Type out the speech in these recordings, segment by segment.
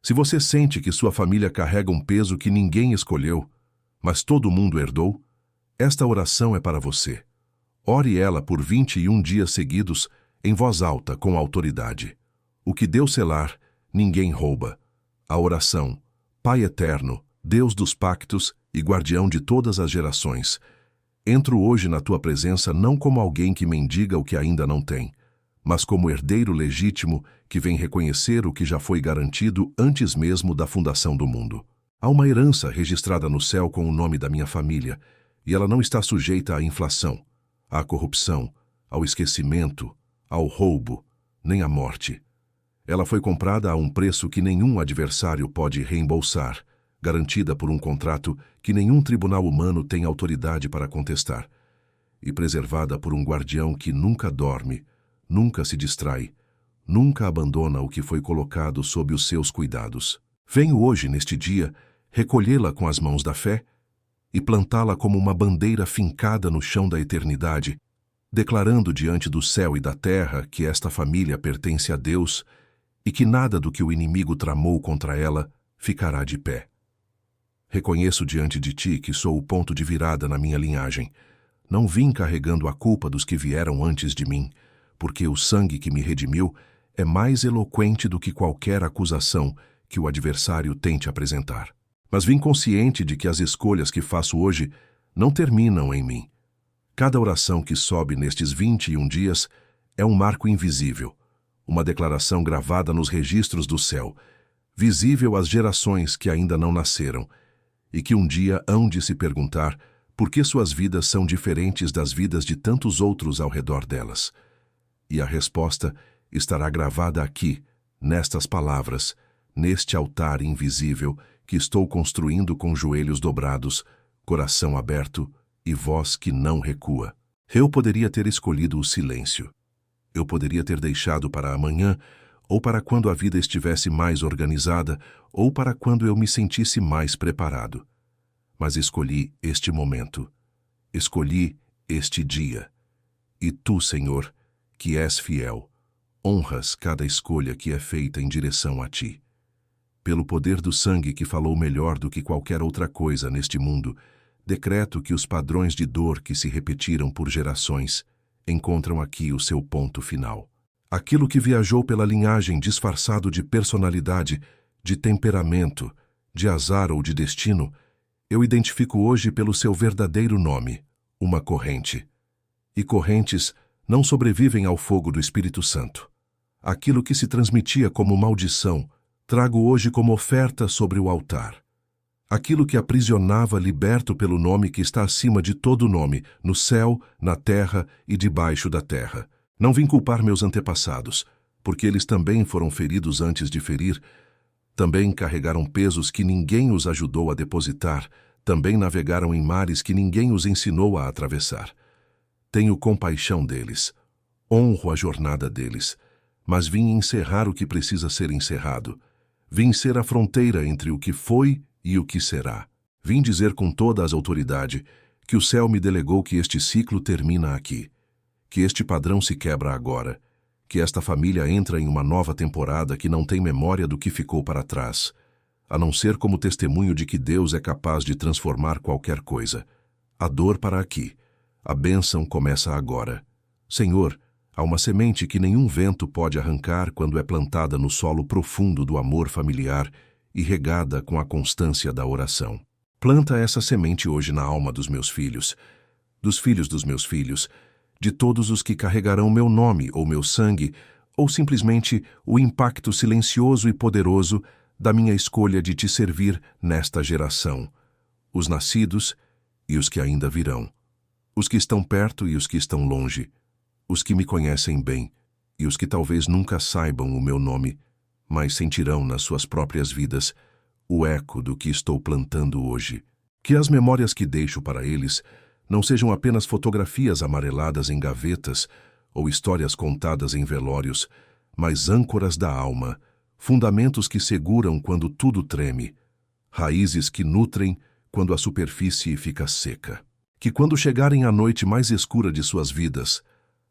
Se você sente que sua família carrega um peso que ninguém escolheu, mas todo mundo herdou, esta oração é para você. Ore ela por 21 dias seguidos, em voz alta, com autoridade. O que Deus selar, ninguém rouba. A oração: Pai eterno, Deus dos pactos e guardião de todas as gerações, entro hoje na tua presença não como alguém que mendiga o que ainda não tem, mas como herdeiro legítimo que vem reconhecer o que já foi garantido antes mesmo da fundação do mundo. Há uma herança registrada no céu com o nome da minha família, e ela não está sujeita à inflação, à corrupção, ao esquecimento, ao roubo, nem à morte. Ela foi comprada a um preço que nenhum adversário pode reembolsar, garantida por um contrato que nenhum tribunal humano tem autoridade para contestar, e preservada por um guardião que nunca dorme, nunca se distrai, nunca abandona o que foi colocado sob os seus cuidados. Venho hoje, neste dia, recolhê-la com as mãos da fé e plantá-la como uma bandeira fincada no chão da eternidade, declarando diante do céu e da terra que esta família pertence a Deus e que nada do que o inimigo tramou contra ela ficará de pé. Reconheço diante de ti que sou o ponto de virada na minha linhagem. Não vim carregando a culpa dos que vieram antes de mim, porque o sangue que me redimiu é mais eloquente do que qualquer acusação que o adversário tente apresentar. Mas vim consciente de que as escolhas que faço hoje não terminam em mim. Cada oração que sobe nestes 21 dias é um marco invisível, uma declaração gravada nos registros do céu, visível às gerações que ainda não nasceram, e que um dia hão de se perguntar por que suas vidas são diferentes das vidas de tantos outros ao redor delas. E a resposta estará gravada aqui, nestas palavras, neste altar invisível que estou construindo com joelhos dobrados, coração aberto e voz que não recua. Eu poderia ter escolhido o silêncio. Eu poderia ter deixado para amanhã, ou para quando a vida estivesse mais organizada, ou para quando eu me sentisse mais preparado. Mas escolhi este momento. Escolhi este dia. E tu, Senhor, que és fiel, honras cada escolha que é feita em direção a ti. Pelo poder do sangue que falou melhor do que qualquer outra coisa neste mundo, decreto que os padrões de dor que se repetiram por gerações encontram aqui o seu ponto final. Aquilo que viajou pela linhagem disfarçado de personalidade, de temperamento, de azar ou de destino, eu identifico hoje pelo seu verdadeiro nome, uma corrente. E correntes não sobrevivem ao fogo do Espírito Santo. Aquilo que se transmitia como maldição, trago hoje como oferta sobre o altar. Aquilo que aprisionava liberto pelo nome que está acima de todo nome, no céu, na terra e debaixo da terra. Não vim culpar meus antepassados, porque eles também foram feridos antes de ferir, também carregaram pesos que ninguém os ajudou a depositar, também navegaram em mares que ninguém os ensinou a atravessar. Tenho compaixão deles, honro a jornada deles, mas vim encerrar o que precisa ser encerrado. Vim ser a fronteira entre o que foi e o que será. Vim dizer com toda a autoridade que o céu me delegou que este ciclo termina aqui, que este padrão se quebra agora, que esta família entra em uma nova temporada que não tem memória do que ficou para trás, a não ser como testemunho de que Deus é capaz de transformar qualquer coisa. A dor para aqui, a bênção começa agora. Senhor, há uma semente que nenhum vento pode arrancar quando é plantada no solo profundo do amor familiar e regada com a constância da oração. Planta essa semente hoje na alma dos meus filhos, dos filhos dos meus filhos, de todos os que carregarão meu nome ou meu sangue, ou simplesmente o impacto silencioso e poderoso da minha escolha de te servir nesta geração, os nascidos e os que ainda virão, os que estão perto e os que estão longe, os que me conhecem bem e os que talvez nunca saibam o meu nome, mas sentirão nas suas próprias vidas o eco do que estou plantando hoje. Que as memórias que deixo para eles não sejam apenas fotografias amareladas em gavetas ou histórias contadas em velórios, mas âncoras da alma, fundamentos que seguram quando tudo treme, raízes que nutrem quando a superfície fica seca. Que quando chegarem à noite mais escura de suas vidas,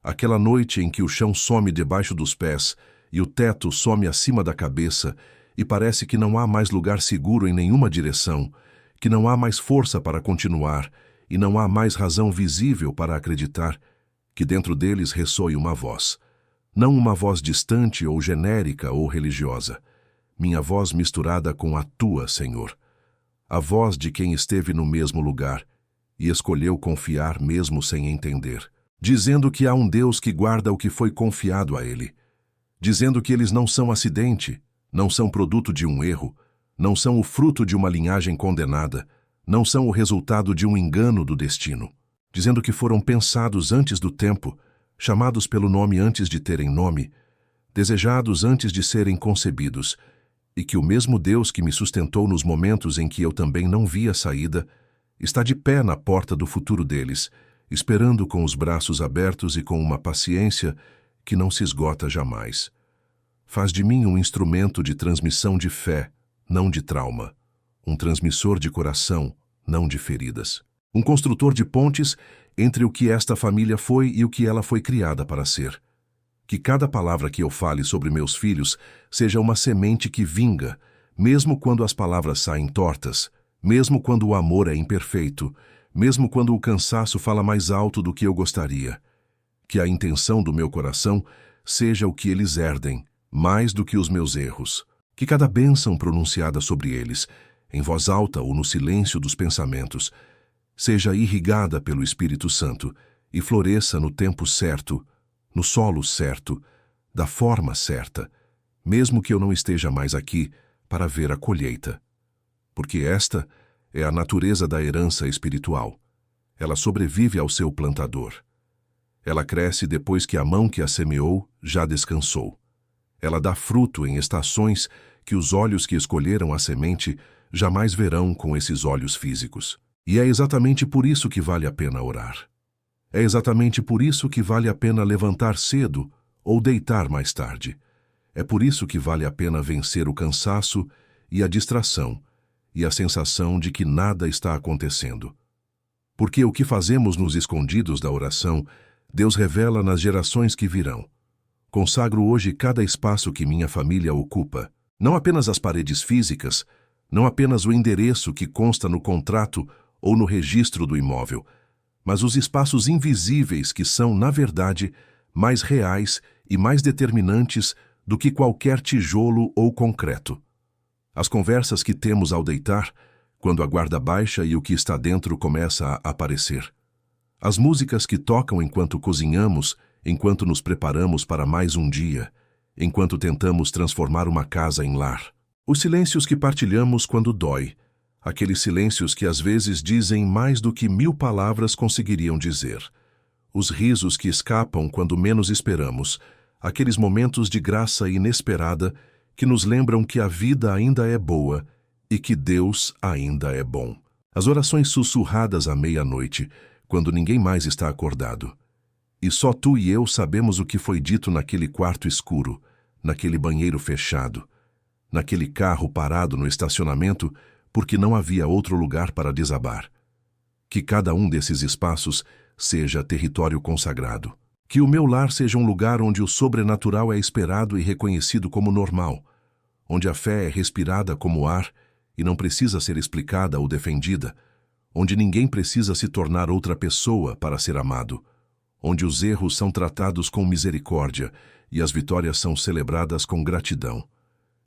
aquela noite em que o chão some debaixo dos pés e o teto some acima da cabeça, e parece que não há mais lugar seguro em nenhuma direção, que não há mais força para continuar e não há mais razão visível para acreditar, que dentro deles ressoe uma voz. Não uma voz distante ou genérica ou religiosa. Minha voz misturada com a tua, Senhor. A voz de quem esteve no mesmo lugar e escolheu confiar mesmo sem entender. Dizendo que há um Deus que guarda o que foi confiado a ele. Dizendo que eles não são acidente, não são produto de um erro, não são o fruto de uma linhagem condenada, não são o resultado de um engano do destino. Dizendo que foram pensados antes do tempo, chamados pelo nome antes de terem nome, desejados antes de serem concebidos, e que o mesmo Deus que me sustentou nos momentos em que eu também não via saída, está de pé na porta do futuro deles, esperando com os braços abertos e com uma paciência que não se esgota jamais. Faz de mim um instrumento de transmissão de fé, não de trauma. Um transmissor de coração, não de feridas. Um construtor de pontes entre o que esta família foi e o que ela foi criada para ser. Que cada palavra que eu fale sobre meus filhos seja uma semente que vinga, mesmo quando as palavras saem tortas, mesmo quando o amor é imperfeito, mesmo quando o cansaço fala mais alto do que eu gostaria. Que a intenção do meu coração seja o que eles herdem, mais do que os meus erros. Que cada bênção pronunciada sobre eles, em voz alta ou no silêncio dos pensamentos, seja irrigada pelo Espírito Santo e floresça no tempo certo, no solo certo, da forma certa, mesmo que eu não esteja mais aqui para ver a colheita. Porque esta é a natureza da herança espiritual. Ela sobrevive ao seu plantador. Ela cresce depois que a mão que a semeou já descansou. Ela dá fruto em estações que os olhos que escolheram a semente jamais verão com esses olhos físicos. E é exatamente por isso que vale a pena orar. É exatamente por isso que vale a pena levantar cedo ou deitar mais tarde. É por isso que vale a pena vencer o cansaço e a distração e a sensação de que nada está acontecendo. Porque o que fazemos nos escondidos da oração, Deus revela nas gerações que virão. Consagro hoje cada espaço que minha família ocupa, não apenas as paredes físicas, não apenas o endereço que consta no contrato ou no registro do imóvel, mas os espaços invisíveis que são, na verdade, mais reais e mais determinantes do que qualquer tijolo ou concreto. As conversas que temos ao deitar, quando a guarda baixa e o que está dentro começa a aparecer. As músicas que tocam enquanto cozinhamos, enquanto nos preparamos para mais um dia, enquanto tentamos transformar uma casa em lar. Os silêncios que partilhamos quando dói, aqueles silêncios que às vezes dizem mais do que 1000 palavras conseguiriam dizer. Os risos que escapam quando menos esperamos, aqueles momentos de graça inesperada que nos lembram que a vida ainda é boa e que Deus ainda é bom. As orações sussurradas à meia-noite, quando ninguém mais está acordado. E só tu e eu sabemos o que foi dito naquele quarto escuro, naquele banheiro fechado, naquele carro parado no estacionamento porque não havia outro lugar para desabar. Que cada um desses espaços seja território consagrado. Que o meu lar seja um lugar onde o sobrenatural é esperado e reconhecido como normal, onde a fé é respirada como ar e não precisa ser explicada ou defendida, onde ninguém precisa se tornar outra pessoa para ser amado, onde os erros são tratados com misericórdia e as vitórias são celebradas com gratidão.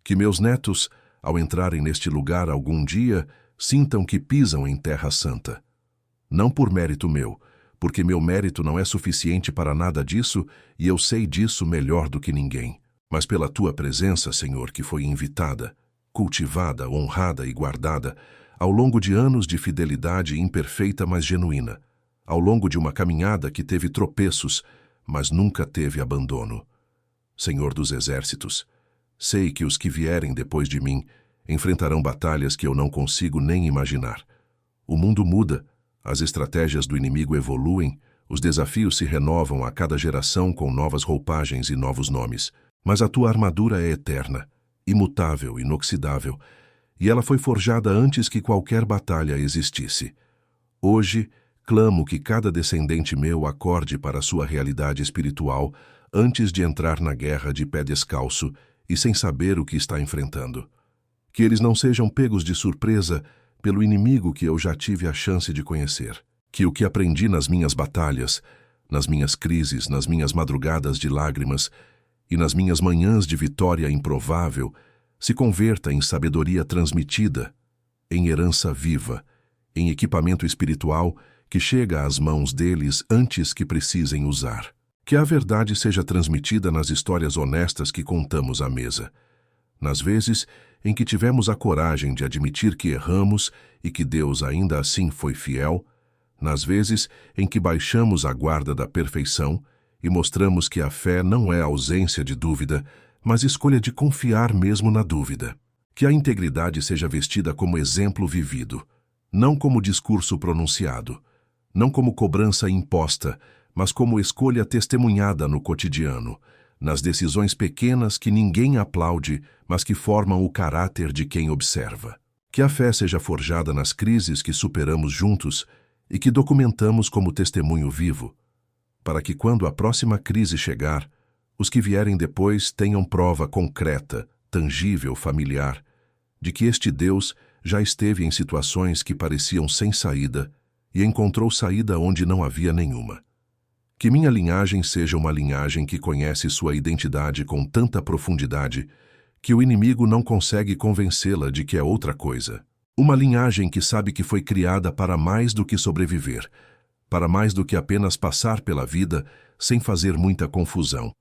Que meus netos, ao entrarem neste lugar algum dia, sintam que pisam em terra santa. Não por mérito meu, porque meu mérito não é suficiente para nada disso e eu sei disso melhor do que ninguém, mas pela tua presença, Senhor, que foi invitada, cultivada, honrada e guardada ao longo de anos de fidelidade imperfeita mas genuína, ao longo de uma caminhada que teve tropeços, mas nunca teve abandono. Senhor dos exércitos, sei que os que vierem depois de mim enfrentarão batalhas que eu não consigo nem imaginar. O mundo muda, as estratégias do inimigo evoluem, os desafios se renovam a cada geração com novas roupagens e novos nomes. Mas a tua armadura é eterna, imutável, inoxidável, e ela foi forjada antes que qualquer batalha existisse. Hoje, clamo que cada descendente meu acorde para a sua realidade espiritual antes de entrar na guerra de pé descalço e sem saber o que está enfrentando. Que eles não sejam pegos de surpresa pelo inimigo que eu já tive a chance de conhecer. Que o que aprendi nas minhas batalhas, nas minhas crises, nas minhas madrugadas de lágrimas e nas minhas manhãs de vitória improvável se converta em sabedoria transmitida, em herança viva, em equipamento espiritual que chega às mãos deles antes que precisem usar. Que a verdade seja transmitida nas histórias honestas que contamos à mesa, nas vezes em que tivemos a coragem de admitir que erramos e que Deus ainda assim foi fiel, nas vezes em que baixamos a guarda da perfeição e mostramos que a fé não é ausência de dúvida, mas escolha de confiar mesmo na dúvida. Que a integridade seja vestida como exemplo vivido, não como discurso pronunciado, não como cobrança imposta, mas como escolha testemunhada no cotidiano, nas decisões pequenas que ninguém aplaude, mas que formam o caráter de quem observa. Que a fé seja forjada nas crises que superamos juntos e que documentamos como testemunho vivo, para que quando a próxima crise chegar, os que vierem depois tenham prova concreta, tangível, familiar, de que este Deus já esteve em situações que pareciam sem saída e encontrou saída onde não havia nenhuma. Que minha linhagem seja uma linhagem que conhece sua identidade com tanta profundidade que o inimigo não consegue convencê-la de que é outra coisa. Uma linhagem que sabe que foi criada para mais do que sobreviver, para mais do que apenas passar pela vida sem fazer muita confusão.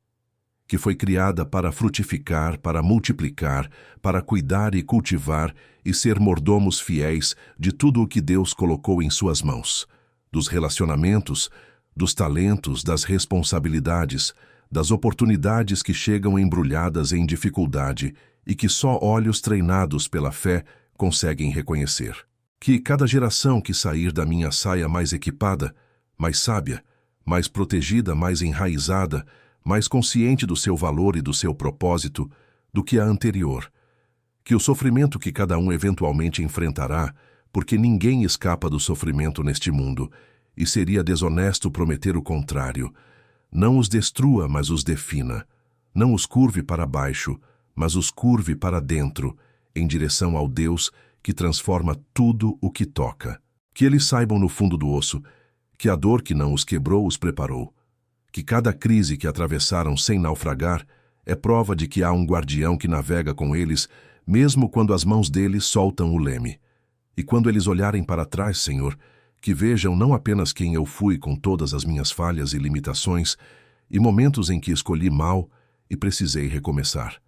Que foi criada para frutificar, para multiplicar, para cuidar e cultivar e ser mordomos fiéis de tudo o que Deus colocou em suas mãos, dos relacionamentos, dos talentos, das responsabilidades, das oportunidades que chegam embrulhadas em dificuldade e que só olhos treinados pela fé conseguem reconhecer. Que cada geração que sair da minha saia mais equipada, mais sábia, mais protegida, mais enraizada, mais consciente do seu valor e do seu propósito do que a anterior. Que o sofrimento que cada um eventualmente enfrentará, porque ninguém escapa do sofrimento neste mundo, e seria desonesto prometer o contrário, não os destrua, mas os defina, não os curve para baixo, mas os curve para dentro, em direção ao Deus que transforma tudo o que toca. Que eles saibam no fundo do osso que a dor que não os quebrou os preparou, que cada crise que atravessaram sem naufragar é prova de que há um guardião que navega com eles, mesmo quando as mãos deles soltam o leme. E quando eles olharem para trás, Senhor, que vejam não apenas quem eu fui com todas as minhas falhas e limitações, e momentos em que escolhi mal e precisei recomeçar.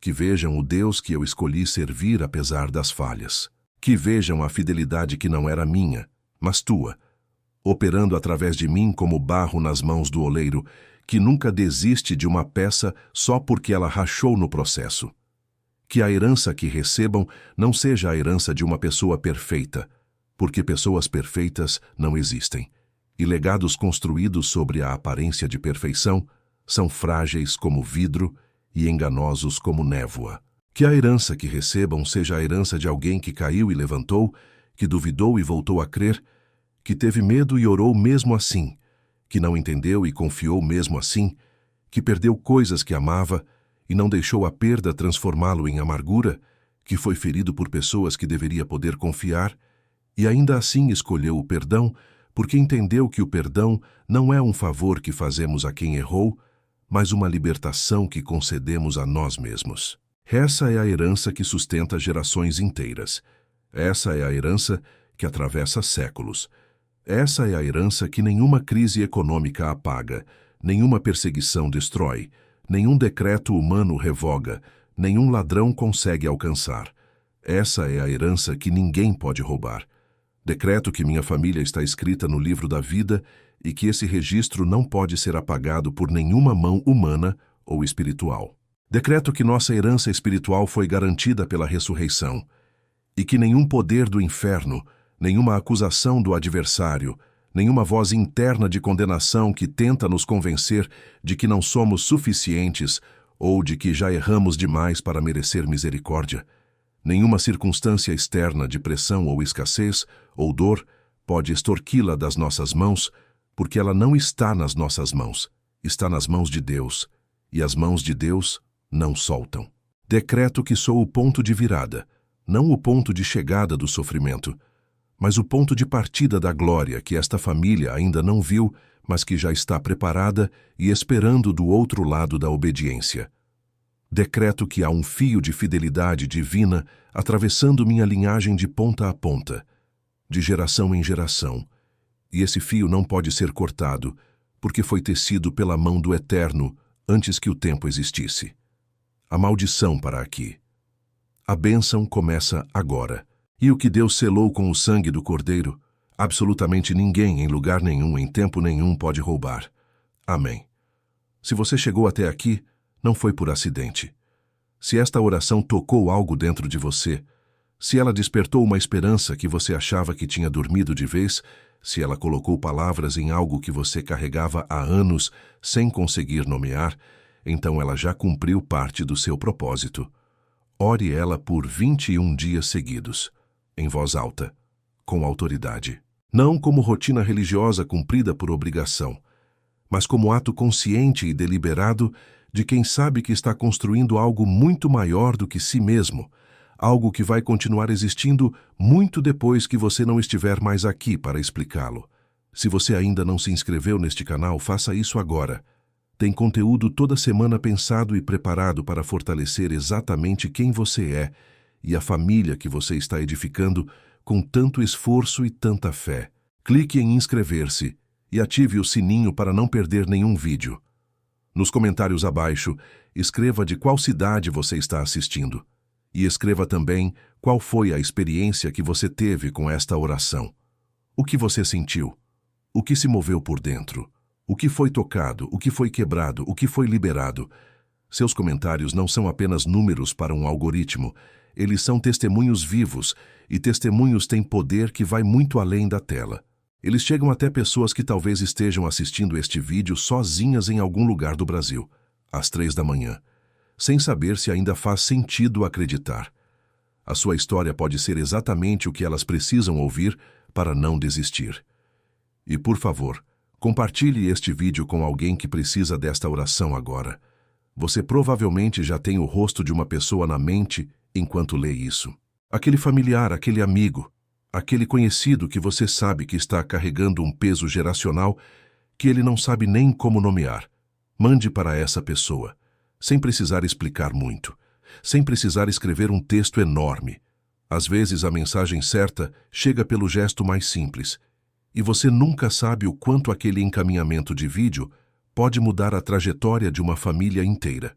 Que vejam o Deus que eu escolhi servir apesar das falhas. Que vejam a fidelidade que não era minha, mas tua, operando através de mim como barro nas mãos do oleiro, que nunca desiste de uma peça só porque ela rachou no processo. Que a herança que recebam não seja a herança de uma pessoa perfeita, porque pessoas perfeitas não existem, e legados construídos sobre a aparência de perfeição são frágeis como vidro e enganosos como névoa. Que a herança que recebam seja a herança de alguém que caiu e levantou, que duvidou e voltou a crer, que teve medo e orou mesmo assim, que não entendeu e confiou mesmo assim, que perdeu coisas que amava e não deixou a perda transformá-lo em amargura, que foi ferido por pessoas que deveria poder confiar, e ainda assim escolheu o perdão, porque entendeu que o perdão não é um favor que fazemos a quem errou, mas uma libertação que concedemos a nós mesmos. Essa é a herança que sustenta gerações inteiras. Essa é a herança que atravessa séculos. Essa é a herança que nenhuma crise econômica apaga, nenhuma perseguição destrói, nenhum decreto humano revoga, nenhum ladrão consegue alcançar. Essa é a herança que ninguém pode roubar. Decreto que minha família está escrita no livro da vida e que esse registro não pode ser apagado por nenhuma mão humana ou espiritual. Decreto que nossa herança espiritual foi garantida pela ressurreição e que nenhum poder do inferno, nenhuma acusação do adversário, nenhuma voz interna de condenação que tenta nos convencer de que não somos suficientes ou de que já erramos demais para merecer misericórdia, nenhuma circunstância externa de pressão ou escassez ou dor pode extorquí-la das nossas mãos, porque ela não está nas nossas mãos, está nas mãos de Deus, e as mãos de Deus não soltam. Decreto que sou o ponto de virada, não o ponto de chegada do sofrimento, mas o ponto de partida da glória que esta família ainda não viu, mas que já está preparada e esperando do outro lado da obediência. Decreto que há um fio de fidelidade divina atravessando minha linhagem de ponta a ponta, de geração em geração, e esse fio não pode ser cortado, porque foi tecido pela mão do Eterno antes que o tempo existisse. A maldição para aqui. A bênção começa agora. E o que Deus selou com o sangue do Cordeiro, absolutamente ninguém, em lugar nenhum, em tempo nenhum, pode roubar. Amém. Se você chegou até aqui, não foi por acidente. Se esta oração tocou algo dentro de você, se ela despertou uma esperança que você achava que tinha dormido de vez, se ela colocou palavras em algo que você carregava há anos sem conseguir nomear, então ela já cumpriu parte do seu propósito. Ore ela por 21 dias seguidos, em voz alta, com autoridade. Não como rotina religiosa cumprida por obrigação, mas como ato consciente e deliberado de quem sabe que está construindo algo muito maior do que si mesmo, algo que vai continuar existindo muito depois que você não estiver mais aqui para explicá-lo. Se você ainda não se inscreveu neste canal, faça isso agora. Tem conteúdo toda semana pensado e preparado para fortalecer exatamente quem você é e a família que você está edificando com tanto esforço e tanta fé. Clique em inscrever-se e ative o sininho para não perder nenhum vídeo. Nos comentários abaixo, escreva de qual cidade você está assistindo. E escreva também qual foi a experiência que você teve com esta oração. O que você sentiu? O que se moveu por dentro? O que foi tocado? O que foi quebrado? O que foi liberado? Seus comentários não são apenas números para um algoritmo. Eles são testemunhos vivos, e testemunhos têm poder que vai muito além da tela. Eles chegam até pessoas que talvez estejam assistindo este vídeo sozinhas em algum lugar do Brasil, às 3 da manhã. Sem saber se ainda faz sentido acreditar. A sua história pode ser exatamente o que elas precisam ouvir para não desistir. E, por favor, compartilhe este vídeo com alguém que precisa desta oração agora. Você provavelmente já tem o rosto de uma pessoa na mente enquanto lê isso. Aquele familiar, aquele amigo, aquele conhecido que você sabe que está carregando um peso geracional que ele não sabe nem como nomear. Mande para essa pessoa. Sem precisar explicar muito, sem precisar escrever um texto enorme. Às vezes a mensagem certa chega pelo gesto mais simples, e você nunca sabe o quanto aquele encaminhamento de vídeo pode mudar a trajetória de uma família inteira.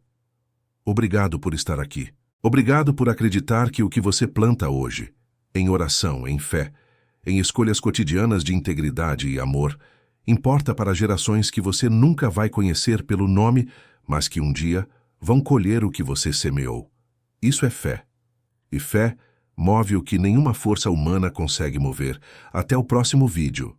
Obrigado por estar aqui. Obrigado por acreditar que o que você planta hoje, em oração, em fé, em escolhas cotidianas de integridade e amor, importa para gerações que você nunca vai conhecer pelo nome, mas que um dia vão colher o que você semeou. Isso é fé. E fé move o que nenhuma força humana consegue mover. Até o próximo vídeo.